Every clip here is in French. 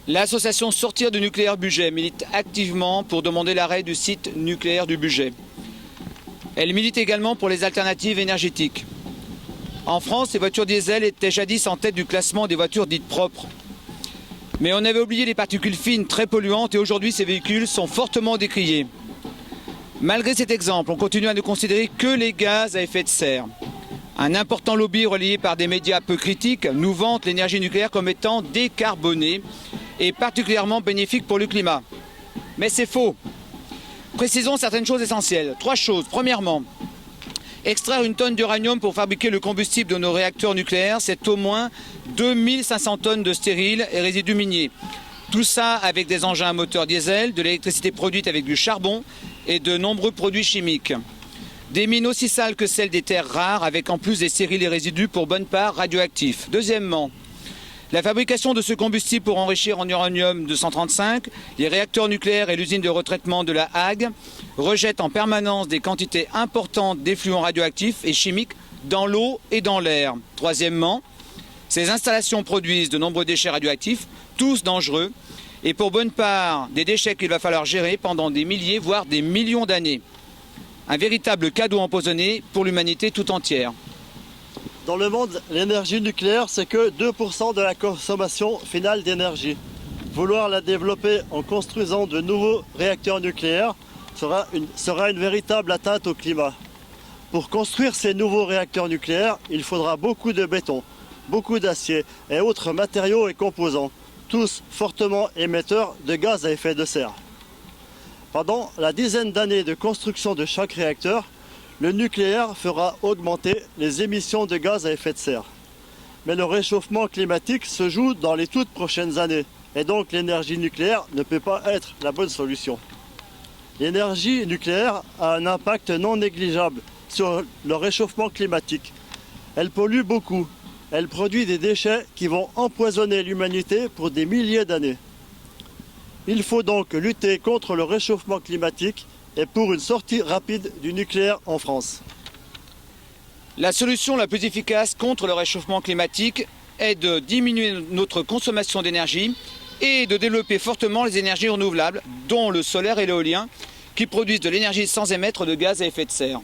L'association Sortir du nucléaire Bugey milite activement pour demander l'arrêt du site nucléaire du Bugey. Elle milite également pour les alternatives énergétiques. En France, les voitures diesel étaient jadis en tête du classement des voitures dites propres. Mais on avait oublié les particules fines très polluantes et aujourd'hui ces véhicules sont fortement décriés. Malgré cet exemple, on continue à ne considérer que les gaz à effet de serre. Un important lobby relayé par des médias peu critiques nous vante l'énergie nucléaire comme étant décarbonée et particulièrement bénéfique pour le climat. Mais c'est faux. Précisons certaines choses essentielles. 3 choses. Premièrement, extraire une tonne d'uranium pour fabriquer le combustible de nos réacteurs nucléaires, c'est au moins 2500 tonnes de stériles et résidus miniers. Tout ça avec des engins à moteur diesel, de l'électricité produite avec du charbon et de nombreux produits chimiques. Des mines aussi sales que celles des terres rares, avec en plus des stériles et résidus pour bonne part radioactifs. Deuxièmement, la fabrication de ce combustible pour enrichir en uranium 235, les réacteurs nucléaires et l'usine de retraitement de la Hague rejettent en permanence des quantités importantes d'effluents radioactifs et chimiques dans l'eau et dans l'air. Troisièmement, ces installations produisent de nombreux déchets radioactifs, tous dangereux, et pour bonne part des déchets qu'il va falloir gérer pendant des milliers, voire des millions d'années. Un véritable cadeau empoisonné pour l'humanité tout entière. Dans le monde, l'énergie nucléaire, c'est que 2% de la consommation finale d'énergie. Vouloir la développer en construisant de nouveaux réacteurs nucléaires sera une véritable atteinte au climat. Pour construire ces nouveaux réacteurs nucléaires, il faudra beaucoup de béton, beaucoup d'acier et autres matériaux et composants, tous fortement émetteurs de gaz à effet de serre. Pendant la dizaine d'années de construction de chaque réacteur, le nucléaire fera augmenter les émissions de gaz à effet de serre. Mais le réchauffement climatique se joue dans les toutes prochaines années et donc l'énergie nucléaire ne peut pas être la bonne solution. L'énergie nucléaire a un impact non négligeable sur le réchauffement climatique. Elle pollue beaucoup. Elle produit des déchets qui vont empoisonner l'humanité pour des milliers d'années. Il faut donc lutter contre le réchauffement climatique et pour une sortie rapide du nucléaire en France. La solution la plus efficace contre le réchauffement climatique est de diminuer notre consommation d'énergie et de développer fortement les énergies renouvelables, dont le solaire et l'éolien, qui produisent de l'énergie sans émettre de gaz à effet de serre.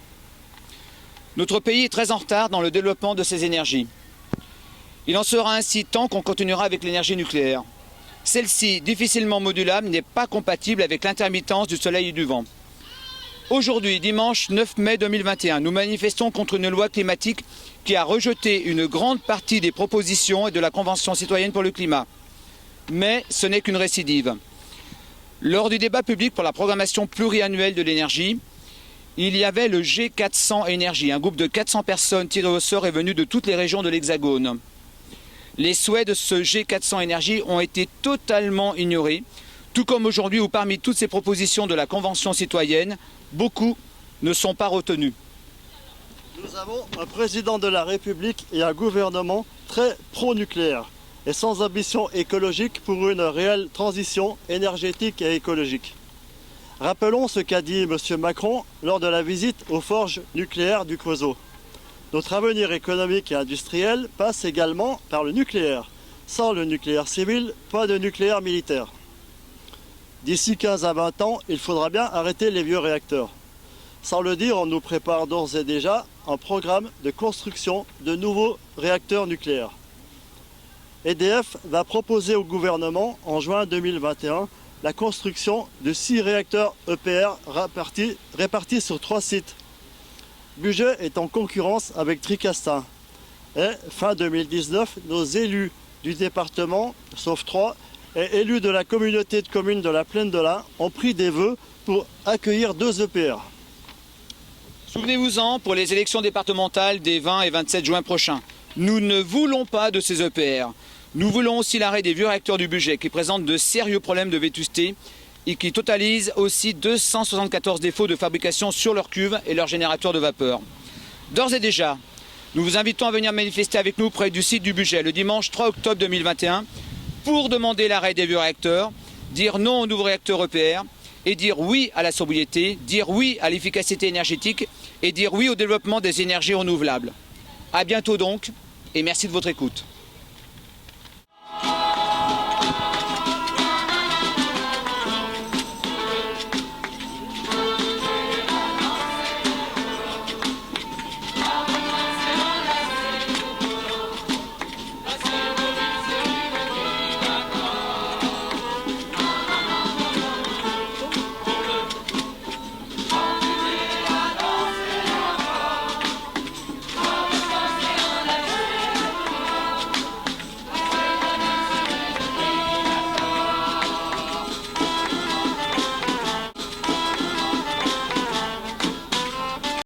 Notre pays est très en retard dans le développement de ces énergies. Il en sera ainsi tant qu'on continuera avec l'énergie nucléaire. Celle-ci, difficilement modulable, n'est pas compatible avec l'intermittence du soleil et du vent. Aujourd'hui, dimanche 9 mai 2021, nous manifestons contre une loi climatique qui a rejeté une grande partie des propositions et de la Convention citoyenne pour le climat. Mais ce n'est qu'une récidive. Lors du débat public pour la programmation pluriannuelle de l'énergie, il y avait le G400 Énergie, un groupe de 400 personnes tirées au sort et venues de toutes les régions de l'Hexagone. Les souhaits de ce G400 Énergie ont été totalement ignorés, tout comme aujourd'hui où parmi toutes ces propositions de la Convention citoyenne, beaucoup ne sont pas retenus. Nous avons un président de la République et un gouvernement très pro-nucléaire et sans ambition écologique pour une réelle transition énergétique et écologique. Rappelons ce qu'a dit M. Macron lors de la visite aux forges nucléaires du Creusot. Notre avenir économique et industriel passe également par le nucléaire. Sans le nucléaire civil, pas de nucléaire militaire. D'ici 15 à 20 ans, il faudra bien arrêter les vieux réacteurs. Sans le dire, on nous prépare d'ores et déjà un programme de construction de nouveaux réacteurs nucléaires. EDF va proposer au gouvernement, en juin 2021, la construction de 6 réacteurs EPR répartis sur 3 sites. Bugey est en concurrence avec Tricastin. Et fin 2019, nos élus du département, sauf 3, et élus de la communauté de communes de la Plaine de l'Ain ont pris des vœux pour accueillir 2 EPR. Souvenez-vous-en pour les élections départementales des 20 et 27 juin prochains. Nous ne voulons pas de ces EPR. Nous voulons aussi l'arrêt des vieux réacteurs du budget qui présentent de sérieux problèmes de vétusté et qui totalisent aussi 274 défauts de fabrication sur leurs cuves et leurs générateurs de vapeur. D'ores et déjà, nous vous invitons à venir manifester avec nous près du site du budget le dimanche 3 octobre 2021 pour demander l'arrêt des vieux réacteurs, dire non aux nouveaux réacteurs EPR et dire oui à la sobriété, dire oui à l'efficacité énergétique et dire oui au développement des énergies renouvelables. À bientôt donc et merci de votre écoute.